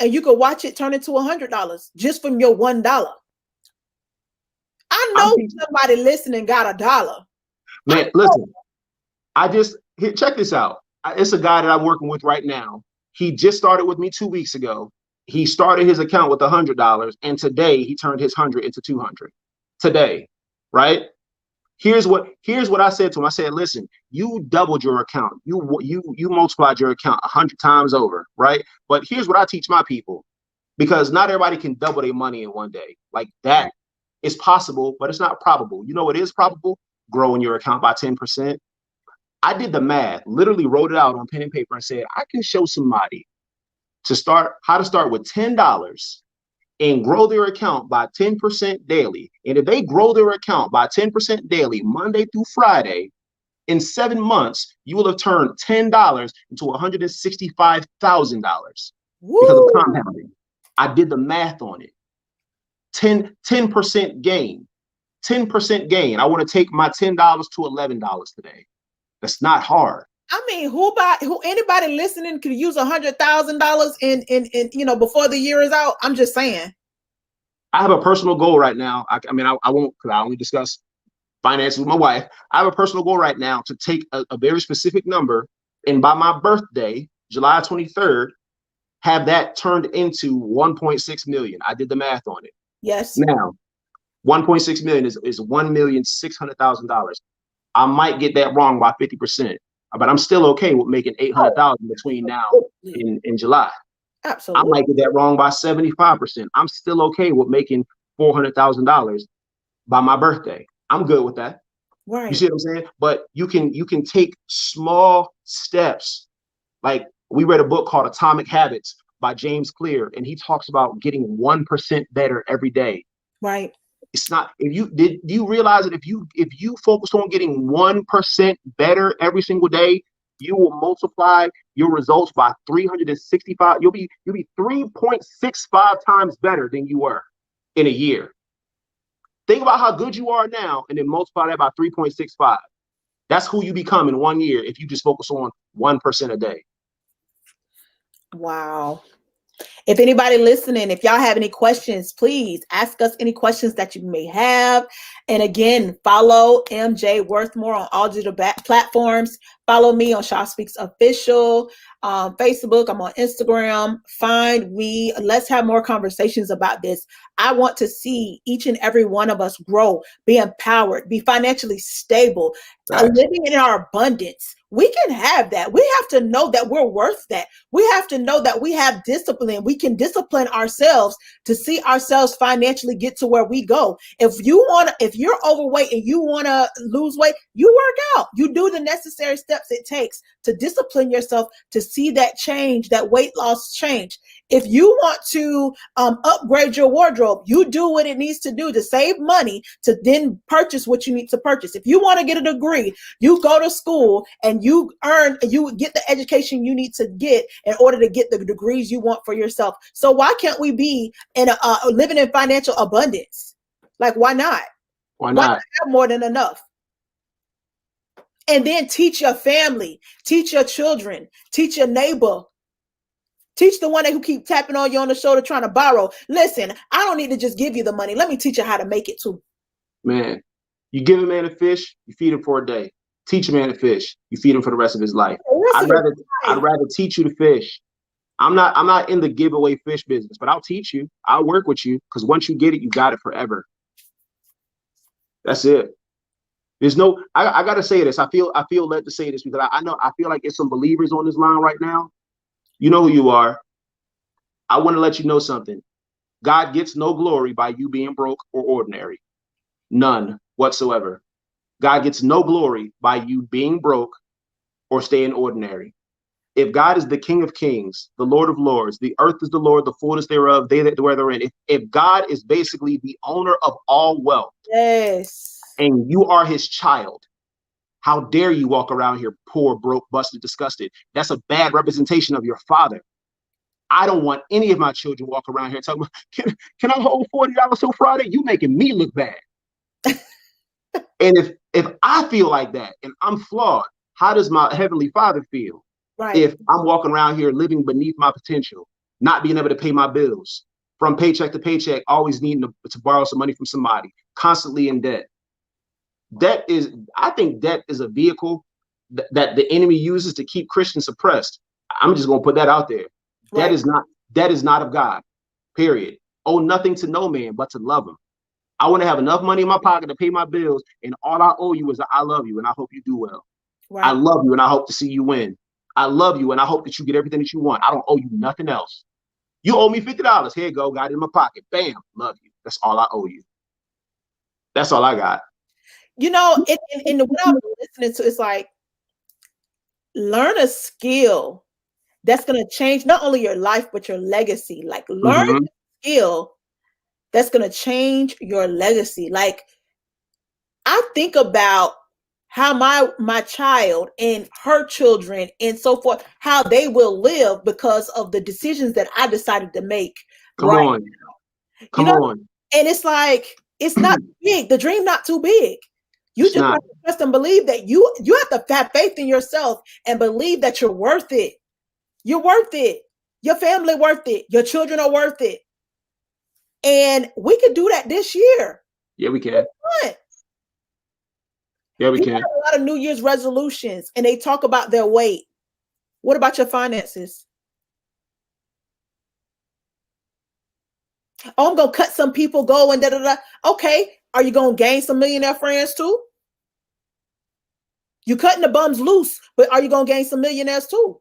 And you could watch it turn into $100 just from your $1. I know somebody listening got $1. Man, listen, check this out. It's a guy that I'm working with right now. He just started with me 2 weeks ago. He started his account with $100, and today he turned his 100 into 200. Today, right? Here's what I said to him. I said, listen, you doubled your account. You multiplied your account 100 times over, right? But here's what I teach my people, because not everybody can double their money in one day. Like, that is possible, but it's not probable. You know what is probable? Growing your account by 10%. I did the math, literally wrote it out on pen and paper and said, I can show somebody how to start with $10 and grow their account by 10% daily. And if they grow their account by 10% daily, Monday through Friday, in 7 months, you will have turned $10 into $165,000 because of compounding. I did the math on it. 10% gain. 10% gain. I want to take my $10 to $11 today. That's not hard. I mean, anybody listening could use $100,000 in before the year is out. I'm just saying. I have a personal goal right now. I won't, because I only discuss finances with my wife. I have a personal goal right now to take a very specific number, and by my birthday, July 23rd, have that turned into 1.6 million. I did the math on it. Yes. Now, 1.6 million is $1,600,000. I might get that wrong by 50%, but I'm still okay with making 800,000 between now and July. Absolutely. I might get that wrong by 75%. I'm still okay with making $400,000 by my birthday. I'm good with that. Right. You see what I'm saying? But you can take small steps. Like, we read a book called Atomic Habits by James Clear, and he talks about getting 1% better every day. Right. It's not, do you realize that if you focus on getting 1% better every single day, you will multiply your results by 365. You'll be 3.65 times better than you were in a year. Think about how good you are now and then multiply that by 3.65. That's who you become in 1 year if you just focus on 1% a day. Wow. If anybody listening, if y'all have any questions, please ask us any questions that you may have. And again, follow MJ Worthmore on all digital platforms. Follow me on Shaw Speaks Official, Facebook. I'm on Instagram. Find me. Let's have more conversations about this. I want to see each and every one of us grow, be empowered, be financially stable, living in our abundance. We can have that. We have to know that we're worth that. We have to know that we have discipline. We can discipline ourselves to see ourselves financially get to where we go. If you're overweight and you want to lose weight, you work out. You do the necessary steps it takes to discipline yourself to see that change, that weight loss change. If you want to upgrade your wardrobe, you do what it needs to do to save money to then purchase what you need to purchase. If you want to get a degree, you go to school and you get the education you need to get in order to get the degrees you want for yourself. So why can't we be in living in financial abundance? Like, why not? Why not have more than enough? And then teach your family, teach your children, teach your neighbor. Teach the one who keep tapping on you on the shoulder trying to borrow. Listen, I don't need to just give you the money. Let me teach you how to make it too. Man, you give a man a fish, you feed him for a day. Teach a man to fish, you feed him for the rest of his life. I'd rather teach you to fish. I'm not in the giveaway fish business, but I'll teach you. I'll work with you because once you get it, you got it forever. That's it. There's no. I gotta say this. I feel led to say this because I feel like there's some believers on this line right now. You know who you are. I want to let you know something. God gets no glory by you being broke or ordinary. None whatsoever. God gets no glory by you being broke or staying ordinary. If God is the King of Kings, the Lord of Lords, the earth is the Lord, the fullness thereof, they that dwell therein. If God is basically the owner of all wealth, yes, and you are his child, how dare you walk around here poor, broke, busted, disgusted? That's a bad representation of your father. I don't want any of my children walk around here talking about, can I hold $40 till Friday? You making me look bad. And if I feel like that and I'm flawed, how does my heavenly father feel? Right. If I'm walking around here living beneath my potential, not being able to pay my bills, from paycheck to paycheck, always needing to borrow some money from somebody, constantly in debt. I think debt is a vehicle that the enemy uses to keep Christians suppressed. I'm just going to put that out there. Right. Debt is not of God, period. Owe nothing to no man but to love him. I want to have enough money in my pocket to pay my bills, and all I owe you is I love you and I hope you do well. Right. I love you and I hope to see you win. I love you and I hope that you get everything that you want. I don't owe you nothing else. You owe me $50. Here you go. Got it in my pocket. Bam. Love you. That's all I owe you. That's all I got. You know, in what I'm listening to, it's like, learn a skill that's going to change not only your life, but your legacy. Like, learn a skill that's going to change your legacy. Like, I think about how my child and her children and so forth, how they will live because of the decisions that I decided to make. Come on. And it's like, it's not big. The dream not too big. You just have to trust and believe that you have to have faith in yourself and believe that you're worth it. You're worth it. Your family worth it. Your children are worth it. And we could do that this year. Yeah, we can. Yeah, we can. Have a lot of New Year's resolutions and they talk about their weight. What about your finances? Oh, I'm going to cut some people go and da-da-da. Okay. Are you going to gain some millionaire friends too? You cutting the bums loose, but are you going to gain some millionaires too?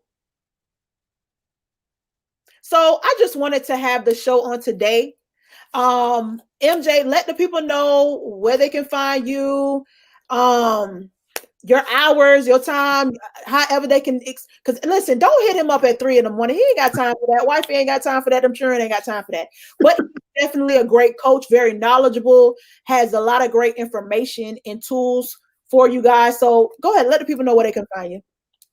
So I just wanted to have the show on today. MJ, let the people know where they can find you, your hours, your time, however they can. Because listen, don't hit him up at 3 a.m. He ain't got time for that. Wife ain't got time for that. I'm sure ain't got time for that. But definitely a great coach, very knowledgeable, has a lot of great information and tools for you guys. So go ahead, let the people know where they can find you.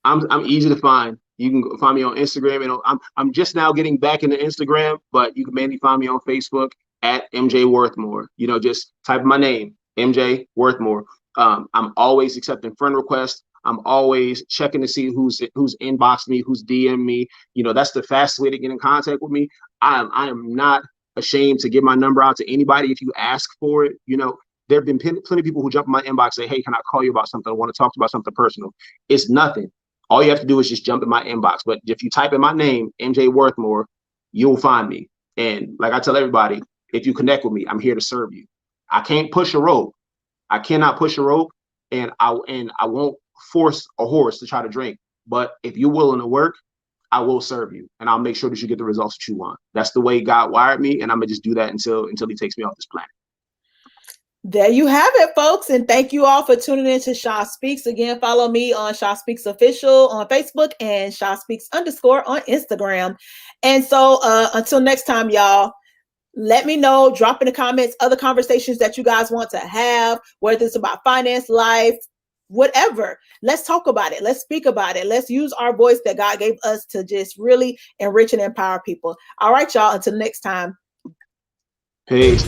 I'm easy to find. You can find me on Instagram, and I'm just now getting back into Instagram, but you can mainly find me on Facebook at MJ Worthmore. You know, just type my name, MJ Worthmore. I'm always accepting friend requests. I'm always checking to see who's inboxed me, who's DM me. You know, that's the fastest way to get in contact with me. I am not ashamed to give my number out to anybody if you ask for it. You know, there have been plenty of people who jump in my inbox, say, hey, can I call you about something? I want to talk about something personal. It's nothing. All you have to do is just jump in my inbox. But if you type in my name, MJ Worthmore, you'll find me. And like I tell everybody, if you connect with me, I'm here to serve you. I can't push a rope. I cannot push a rope, and I won't force a horse to try to drink. But if you're willing to work, I will serve you, and I'll make sure that you get the results that you want. That's the way God wired me, and I'm gonna just do that until he takes me off this planet. There you have it, folks. And thank you all for tuning in to Shaw Speaks. Again, follow me on Shaw Speaks Official on Facebook and Shaw Speaks _ on Instagram. And so until next time, y'all, let me know, drop in the comments, other conversations that you guys want to have, whether it's about finance, life, whatever. Let's talk about it. Let's speak about it. Let's use our voice that God gave us to just really enrich and empower people. All right, y'all, until next time. Peace.